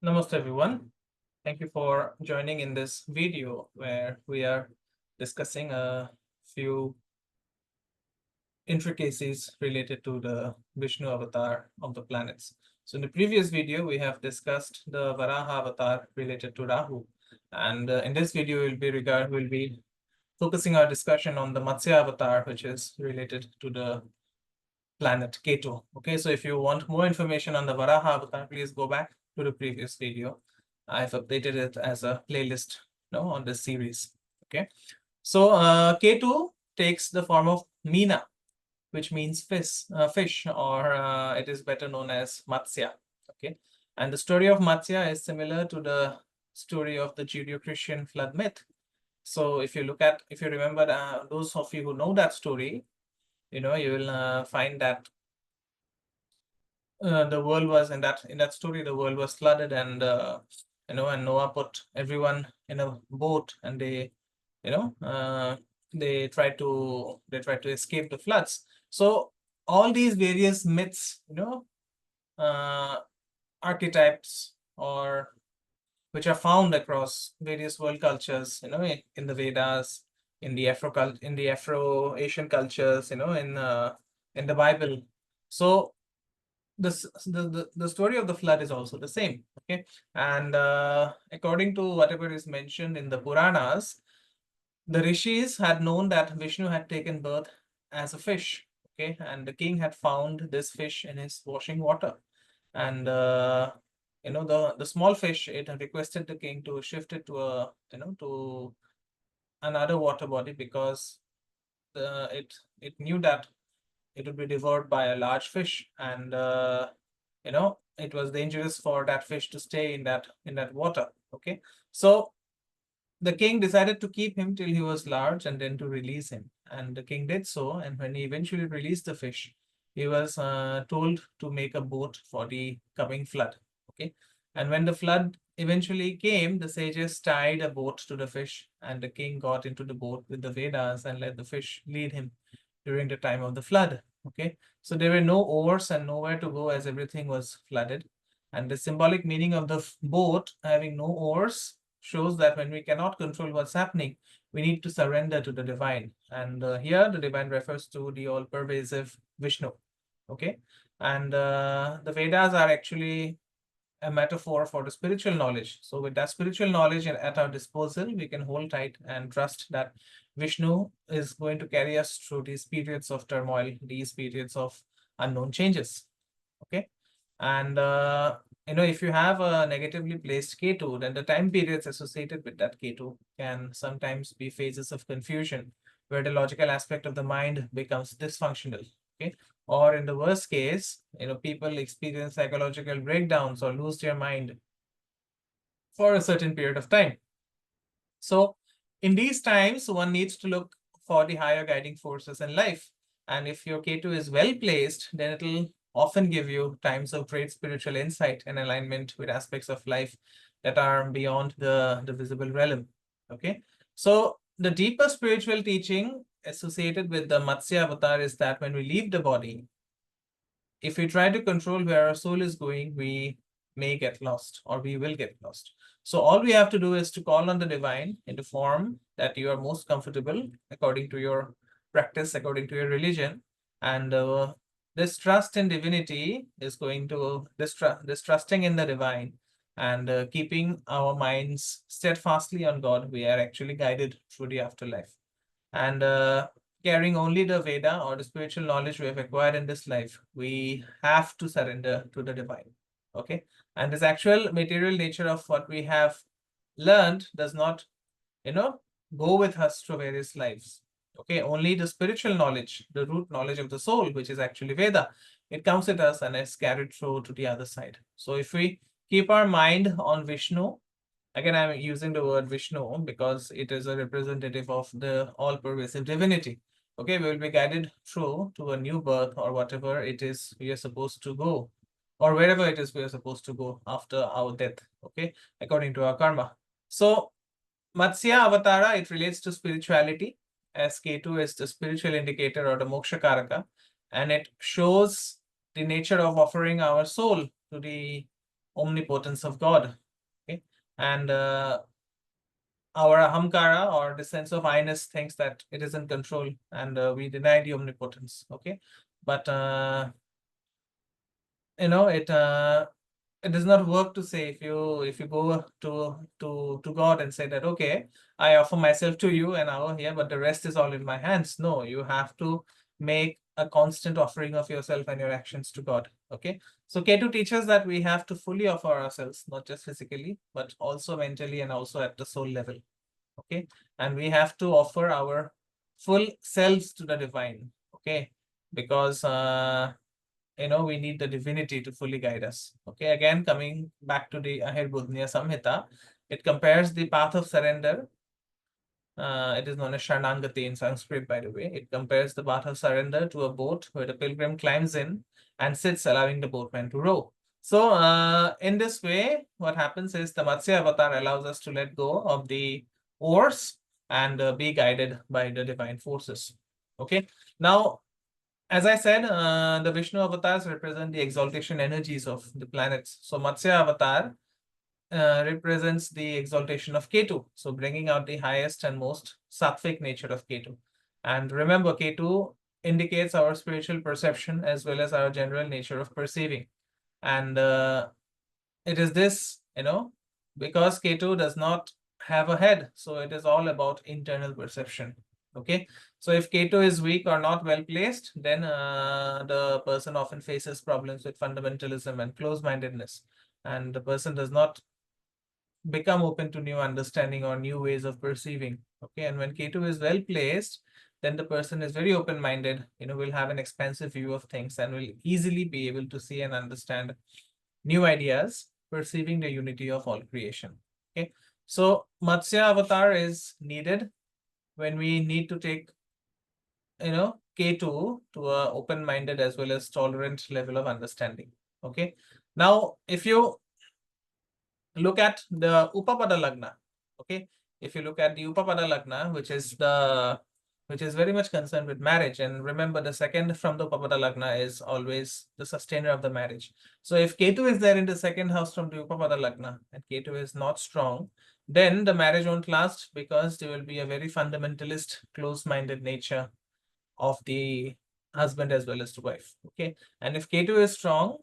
Namaste everyone. Thank you for joining in this video where we are discussing a few intricacies related to the Vishnu avatar of the planets. So in the previous video, we have discussed the Varaha avatar related to Rahu. And in this video, we'll be focusing our discussion on the Matsya avatar, which is related to the planet Ketu. Okay, so if you want more information on the Varaha avatar, please go back to the previous video. I've updated it as a playlist on this series. Okay, so Ketu takes the form of Meena, which means fish, or it is better known as Matsya. Okay, and the story of Matsya is similar to the story of the Judeo-Christian flood myth. So if you remember, those of you who know that story, you will find that the world was in that story, the world was flooded, and and Noah put everyone in a boat, and they tried to escape the floods. So all these various myths, uh, archetypes, or which are found across various world cultures, in the Vedas, in the Afro-Asian cultures, in the Bible. So the story of the flood is also the same. Okay, and according to whatever is mentioned in the Puranas, the rishis had known that Vishnu had taken birth as a fish. Okay, and the king had found this fish in his washing water, and the small fish, it had requested the king to shift it to another water body, because it knew that it would be devoured by a large fish, and it was dangerous for that fish to stay in that water. Okay, so the king decided to keep him till he was large and then to release him, and the king did so. And when he eventually released the fish, he was told to make a boat for the coming flood. Okay, and when the flood eventually came, the sages tied a boat to the fish, and the king got into the boat with the Vedas and let the fish lead him during the time of the flood. Okay, so there were no oars and nowhere to go as everything was flooded. And the symbolic meaning of the boat having no oars shows that when we cannot control what's happening, we need to surrender to the divine. And here the divine refers to the all-pervasive Vishnu. Okay, and the Vedas are actually a metaphor for the spiritual knowledge. So with that spiritual knowledge at our disposal, we can hold tight and trust that Vishnu is going to carry us through these periods of turmoil, these periods of unknown changes. Okay, and if you have a negatively placed Ketu, then the time periods associated with that Ketu can sometimes be phases of confusion, where the logical aspect of the mind becomes dysfunctional. Okay, or in the worst case, people experience psychological breakdowns or lose their mind for a certain period of time. So in these times, one needs to look for the higher guiding forces in life. And if your Ketu is well placed, then it will often give you times of great spiritual insight and alignment with aspects of life that are beyond the visible realm. Okay, so the deeper spiritual teaching associated with the Matsya avatar is that when we leave the body, if we try to control where our soul is going, we may get lost, or we will get lost. So all we have to do is to call on the divine in the form that you are most comfortable according to your practice, according to your religion. And this trust in divinity is going to, this trusting in the divine, and keeping our minds steadfastly on God, we are actually guided through the afterlife. And carrying only the Veda or the spiritual knowledge we have acquired in this life, we have to surrender to the divine. Okay, and this actual material nature of what we have learned does not, go with us through various lives. Okay, only the spiritual knowledge, the root knowledge of the soul, which is actually Veda, it comes with us and is carried through to the other side. So if we keep our mind on Vishnu, again, I'm using the word Vishnu because it is a representative of the all-pervasive divinity. Okay, we will be guided through to a new birth, or whatever it is we are supposed to go, or wherever it is we are supposed to go after our death. Okay, according to our karma. So Matsya Avatara, it relates to spirituality, as Ketu is the spiritual indicator or the moksha karaka, and it shows the nature of offering our soul to the omnipotence of God. Okay, and our ahamkara, or the sense of I-ness, thinks that it is in control, and we deny the omnipotence. Okay, but it does not work to say, if you go to God and say that, okay, I offer myself to you and now here, but the rest is all in my hands. No, you have to make a constant offering of yourself and your actions to God. Okay, so Ketu teaches that we have to fully offer ourselves, not just physically, but also mentally and also at the soul level. Okay, and we have to offer our full selves to the divine. Okay, because we need the divinity to fully guide us. Okay, again, coming back to the Ahirbudhnya Samhita, it compares the path of surrender. It is known as Sharnangati in Sanskrit, by the way. It compares the path of surrender to a boat where the pilgrim climbs in and sits, allowing the boatman to row. So, in this way, what happens is the Matsya avatar allows us to let go of the oars and be guided by the divine forces. Okay, now, as I said, the Vishnu avatars represent the exaltation energies of the planets. So Matsya avatar represents the exaltation of Ketu, so bringing out the highest and most sattvic nature of Ketu. And remember, Ketu indicates our spiritual perception as well as our general nature of perceiving. And it is this, because Ketu does not have a head, so it is all about internal perception. Okay, so if Ketu is weak or not well placed, then the person often faces problems with fundamentalism and close-mindedness, and the person does not become open to new understanding or new ways of perceiving. Okay, and when Ketu is well placed, then the person is very open-minded, will have an expansive view of things and will easily be able to see and understand new ideas, perceiving the unity of all creation. Okay, so Matsya avatar is needed when we need to take, Ketu to a open-minded as well as tolerant level of understanding. Okay, now if you look at the Upapada Lagna, okay, if you look at the Upapada Lagna, which is very much concerned with marriage, and remember the second from the Upapada Lagna is always the sustainer of the marriage. So if Ketu is there in the second house from the Upapada Lagna and Ketu is not strong, then the marriage won't last, because there will be a very fundamentalist, close-minded nature of the husband as well as the wife. Okay, and if Ketu is strong,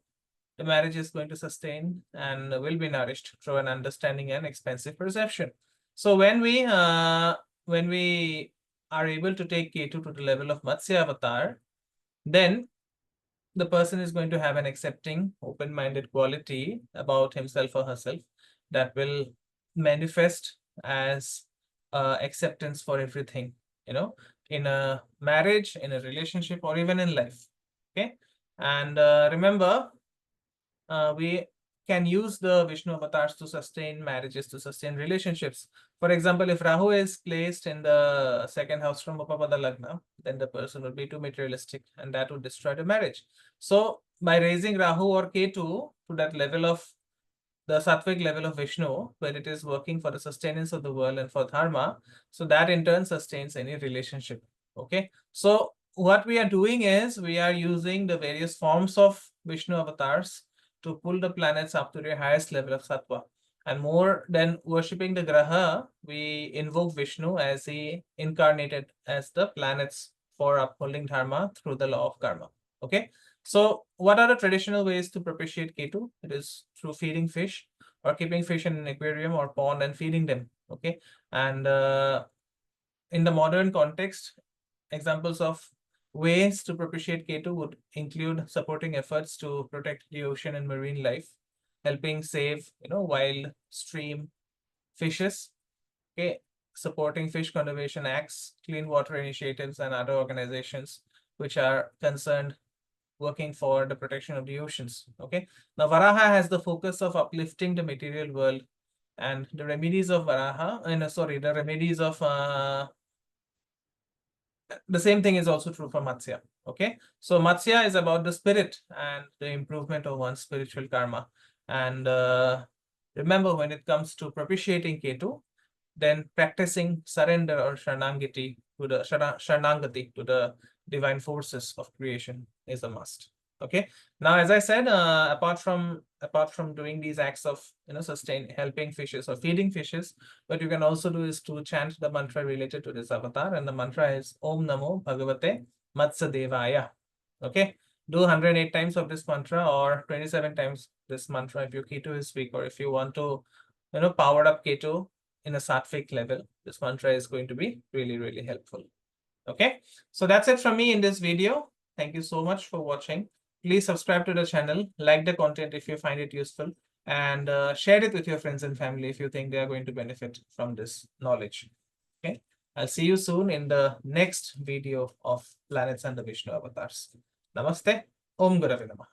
the marriage is going to sustain and will be nourished through an understanding and expansive perception. So when we are able to take Ketu to the level of Matsya avatar, then the person is going to have an accepting, open-minded quality about himself or herself that will manifest as acceptance for everything, in a marriage, in a relationship, or even in life. Okay, and remember, we can use the Vishnu avatars to sustain marriages, to sustain relationships. For example, if Rahu is placed in the second house from Upapada Lagna, then the person would be too materialistic and that would destroy the marriage. So by raising Rahu or Ketu to that level of the sattvic level of Vishnu, where it is working for the sustenance of the world and for dharma, so that in turn sustains any relationship. Okay, so what we are doing is we are using the various forms of Vishnu avatars to pull the planets up to their highest level of sattva. And more than worshipping the graha, we invoke Vishnu as he incarnated as the planets for upholding dharma through the law of karma. Okay, so what are the traditional ways to propitiate Ketu? It is through feeding fish or keeping fish in an aquarium or pond and feeding them. Okay, and in the modern context, examples of ways to propitiate Ketu would include supporting efforts to protect the ocean and marine life, helping save, wild stream fishes, okay, supporting fish conservation acts, clean water initiatives, and other organizations which are concerned working for the protection of the oceans. Okay, now Varaha has the focus of uplifting the material world, and the remedies of Varaha, the remedies of the same thing is also true for Matsya. Okay, so Matsya is about the spirit and the improvement of one's spiritual karma. And remember, when it comes to propitiating Ketu, then practicing surrender or Sharnangati to the Sharnangati to the divine forces of creation is a must. Okay. Now, as I said, apart from doing these acts of helping fishes or feeding fishes, what you can also do is to chant the mantra related to this avatar, and the mantra is Om Namo Bhagavate Matsya Devaya. Okay. Do 108 times of this mantra or 27 times this mantra if your Ketu is weak, or if you want to, power up Ketu in a sattvic level. This mantra is going to be really, really helpful. Okay. So that's it from me in this video. Thank you so much for watching. Please subscribe to the channel, like the content if you find it useful, and share it with your friends and family if you think they are going to benefit from this knowledge. Okay. I'll see you soon in the next video of planets and the Vishnu avatars. Namaste. Om Gurave Namah.